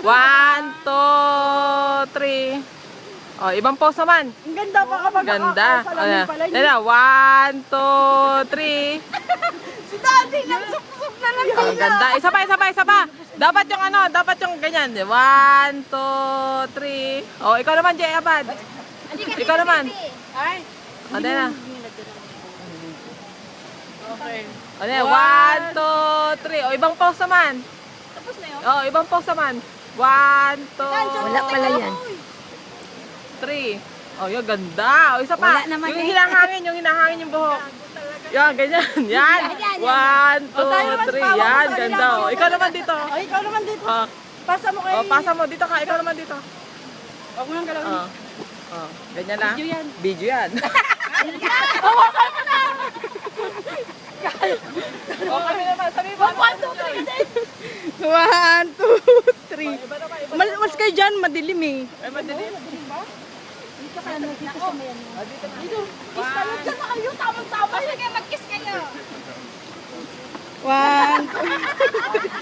1, 2, 3. Oh, ibang pose naman. Ang ganda pa kapag Ganda. nakakasalamin pala niya. Tara, 1, 2, 3. Si Daddy, nagsuk-suk na lang. Ang ganda. Isa pa. Dapat yung dapat yung ganyan. 1, 2, 3. Oh, ikaw naman, Jay Abad. Ikaw naman. Ay. Ano na? Okay. Ano na? 1, 2, 3. Oh, ibang pose naman. Tapos na yun? Oh, ibang pose naman. 1, 2, Wala pala yan. 3. Oh, yung ganda. Oh, isa pa. Wala naman Yung eh. hinahangin yung buhok. Yan, ganyan. Yan. 1, 2, 3. Yan, ganda. Oh, ikaw naman dito. Ay, ikaw naman dito. Oh, Pasa mo kay... oh, pasa mo dito ka. Ikaw naman dito. Huwag mo nang galawin. Oh. Oh, ganyan na. Video yan. Video yan. Hawakan mo na! Oh, kami naman. Sabi mo. 1, 2, 3 din. 1, 2, 3. Mas kayo dyan, madilim eh. Ay, madilim. Dito ka na, dito sa mayan mo. Dito. Kiss kayo dyan na kayo. Tamang-tama. Sige, mag-kiss kayo. 1, 2,